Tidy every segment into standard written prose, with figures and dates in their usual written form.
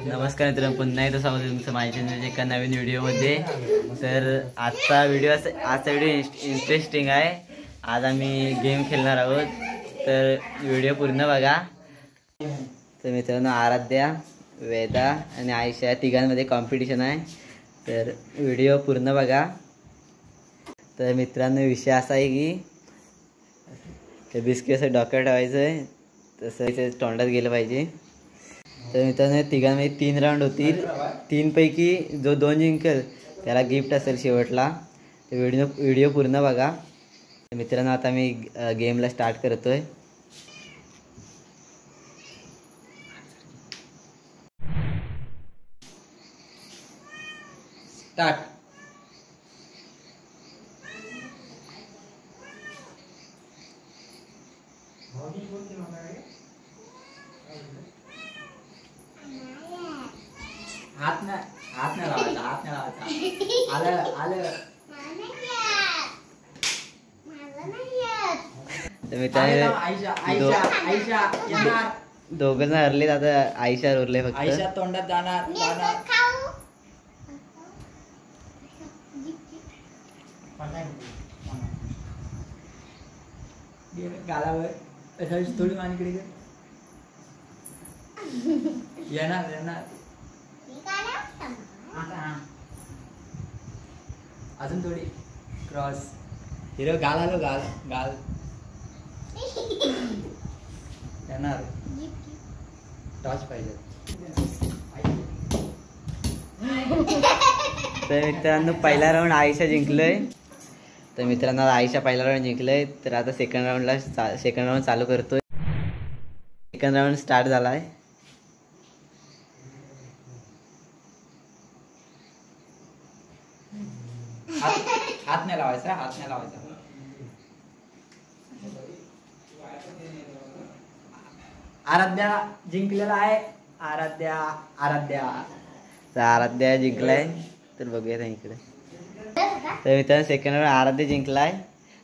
नमस्कार मित्रांनो, पुन्हा एकदा स्वागत आहे तुमचं माझ्या चॅनलच्या एका नवीन व्हिडिओमध्ये। तर आजचा व्हिडिओ इंटरेस्टिंग आहे। आज आम्ही गेम खेळणार आहोत, तर व्हिडिओ पूर्ण बघा। तर मित्रांनो, आराध्या, वेदा आणि आयशा तिघांमध्ये कॉम्पिटिशन आहे, तर व्हिडिओ पूर्ण बघा। तर मित्रांनो, विषय असा आहे की ते बिस्किट असं डोक्यावर ठेवायचं आहे, तसं तोंडात गेलं पाहिजे। तर मित्रांनो, तिघांमध्ये 3 राऊंड होतील। 3 पैकी जो 2 जिंकेल त्याला गिफ्ट असेल शेवटला। तर व्हिडिओ पूर्ण बघा। तर मित्रांनो, आता मी गेमला स्टार्ट करतोय। स्टार्ट। हात नाही लावायचा। आलं तर मित्रांनो, दोघं जण हरले। आता आयशा उरले फक्त। आयशा तोंडात जाणार गालावर थोडी मानकडे येणार अजून थोडी क्रॉस। हिरो गाल आलो, गाल येणार। टॉच पाहिजे। तर मित्रांनो, पहिला राऊंड आयशा जिंकलोय। तर मित्रांनो, आयशा पहिला राऊंड जिंकलोय। तर आता सेकंड राऊंड चालू करतोय। सेकंड राऊंड स्टार्ट झालाय। हात नाही लावायचा। आराध्या जिंकलेला आहे। आराध्या जिंकलाय। तर बघूया इकडे। तर मित्रांनो, सेकंड राऊंड आराध्या जिंकलाय।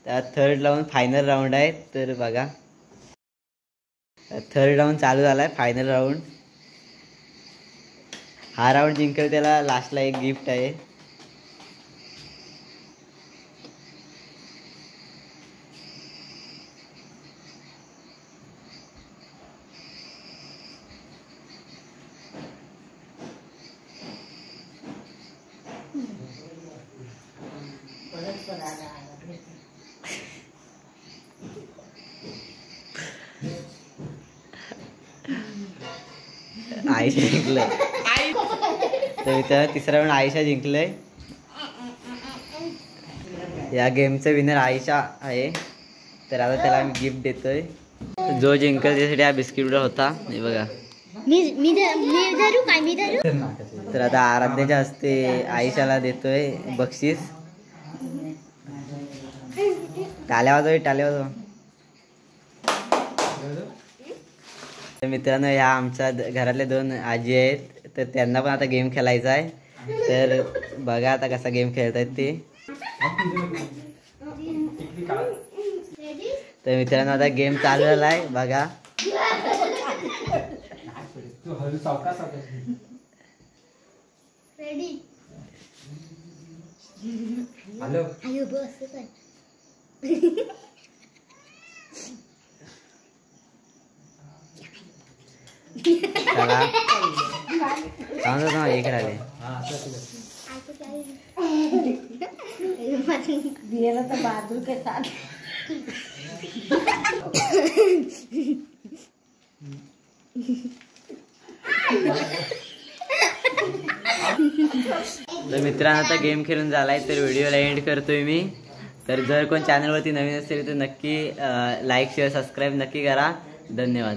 तर थर्ड राऊंड फायनल राऊंड आहे। तर बघा, थर्ड राऊंड चालू झालाय। Final round. हा राऊंड जिंकल त्याला लास्टला एक गिफ्ट आहे। आयशा जिंकलंय। तर मित्रांनो, तिसरा राऊंड आयशा जिंकलंय। या गेमचं विनर आयशा आहे। तर आता त्याला आम्ही गिफ्ट देतोय। जो जिंकल त्यासाठी हा बिस्किट होता, हे बघा। तर आता आराध्याच्या हस्ते आयशाला देतोय बक्षीस। टाळ्या वाजव। तर मित्रांनो, ह्या आमच्या घरातले 2 आजी आहेत। तर त्यांना पण आता गेम खेळायचा आहे। तर बघा आता कसा गेम खेळतायत ते। तर मित्रांनो, आता गेम चालू झालाय, बघा। चला इकडे आले। बहादुर के साथ तर मित्रांनो, आता गेम खेळून झालाय। तर व्हिडिओला एंड करतोय मी। तर जर कोण चॅनलवरती नवीन असेल तर नक्की लाईक शेअर सबस्क्राईब नक्की करा। धन्यवाद।